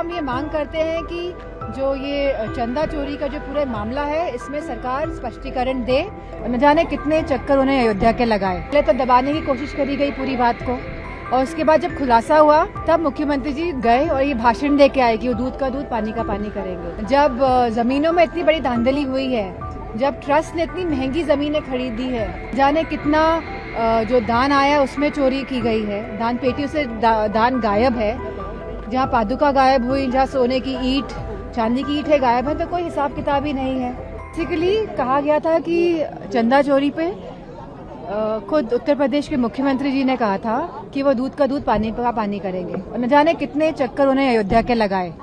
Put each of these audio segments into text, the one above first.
हम ये मांग करते हैं कि जो ये चंदा चोरी का जो पूरा मामला है, इसमें सरकार स्पष्टीकरण दे। न जाने कितने चक्कर उन्हें अयोध्या के लगाए। पहले तो दबाने की कोशिश करी गई पूरी बात को, और उसके बाद जब खुलासा हुआ तब मुख्यमंत्री जी गए और ये भाषण दे के आए कि वो दूध का दूध पानी का पानी करेंगे। जब जमीनों में इतनी बड़ी धांधली हुई है, जब ट्रस्ट ने इतनी महंगी जमीनें खरीदी है, जाने कितना जो दान आया उसमें चोरी की गई है, दान पेटियों से दान गायब है, जहाँ पादुका गायब हुई, जहाँ सोने की ईंट, चांदी की ईंटें गायब है, तो कोई हिसाब किताब ही नहीं है। बेसिकली कहा गया था कि चंदा चोरी पे खुद उत्तर प्रदेश के मुख्यमंत्री जी ने कहा था कि वो दूध का दूध पानी का पानी करेंगे, और न जाने कितने चक्कर उन्हें अयोध्या के लगाए।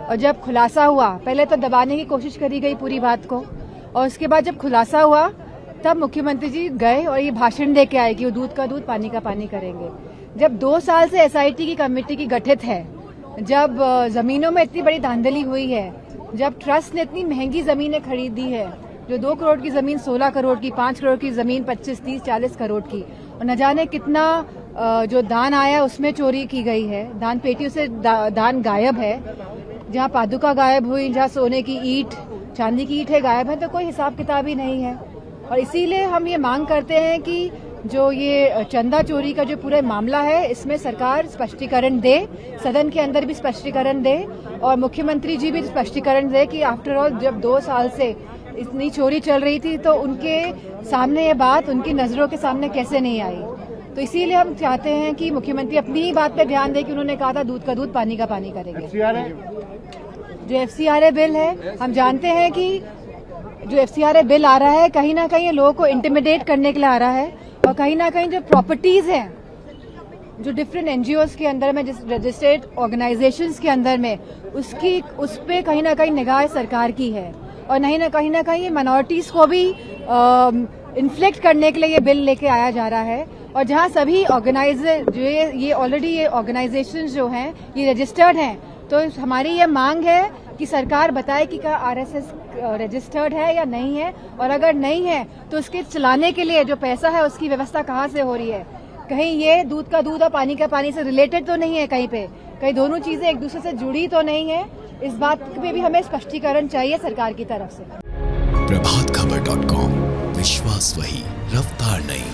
और जब खुलासा हुआ, पहले तो दबाने की कोशिश करी गई पूरी बात को, और उसके बाद जब खुलासा हुआ तब मुख्यमंत्री जी गए और ये भाषण दे के आए कि वो दूध का दूध पानी का पानी करेंगे। जब 2 साल से एसआईटी की कमेटी की गठित है, जब जमीनों में इतनी बड़ी धांधली हुई है, जब ट्रस्ट ने इतनी महंगी जमीनें खरीदी है, जो 2 करोड़ की जमीन 16 करोड़ की, 5 करोड़ की जमीन 25, 30, 40 करोड़ की, और न जाने कितना जो दान आया उसमें चोरी की गई है, दान पेटियों से दान गायब है, जहाँ पादुका गायब हुई, जहाँ सोने की ईंट, चांदी की ईंटें गायब है, तो कोई हिसाब किताब ही नहीं है। और इसीलिए हम ये मांग करते हैं कि जो ये चंदा चोरी का जो पूरा मामला है, इसमें सरकार स्पष्टीकरण दे, सदन के अंदर भी स्पष्टीकरण दे, और मुख्यमंत्री जी भी स्पष्टीकरण दे कि आफ्टर ऑल जब 2 साल से इतनी चोरी चल रही थी तो उनके सामने ये बात, उनकी नजरों के सामने कैसे नहीं आई। तो इसीलिए हम चाहते हैं कि मुख्यमंत्री अपनी ही बात पे ध्यान दे कि उन्होंने कहा था दूध का दूध पानी का पानी करेंगे। जो FCRA बिल है, हम जानते हैं कि जो FCRA बिल आ रहा है, कहीं ना कहीं लोगों को इंटिमिडेट करने के लिए आ रहा है, और कहीं ना कहीं जो प्रॉपर्टीज हैं, जो डिफरेंट NGOs के अंदर में, रजिस्टर्ड ऑर्गेनाइजेशंस के अंदर में, उस पे कहीं ना कहीं निगाह सरकार की है, और कहीं ना कहीं माइनॉरिटीज को भी इन्फ्लेक्ट करने के लिए ये बिल लेके आया जा रहा है। और जहां सभी ऑर्गेनाइजर जो ये ऑलरेडी ये ऑर्गेनाइजेशंस जो हैं ये रजिस्टर्ड हैं, तो हमारी ये मांग है कि सरकार बताए कि क्या RSS रजिस्टर्ड है या नहीं है, और अगर नहीं है तो उसके चलाने के लिए जो पैसा है उसकी व्यवस्था कहाँ से हो रही है। कहीं ये दूध का दूध और पानी का पानी से रिलेटेड तो नहीं है, कहीं दोनों चीजें एक दूसरे से जुड़ी तो नहीं है। इस बात पे भी हमें स्पष्टीकरण चाहिए सरकार की तरफ से। प्रभातखबर.com, विश्वास वही, रफ्तार नहीं।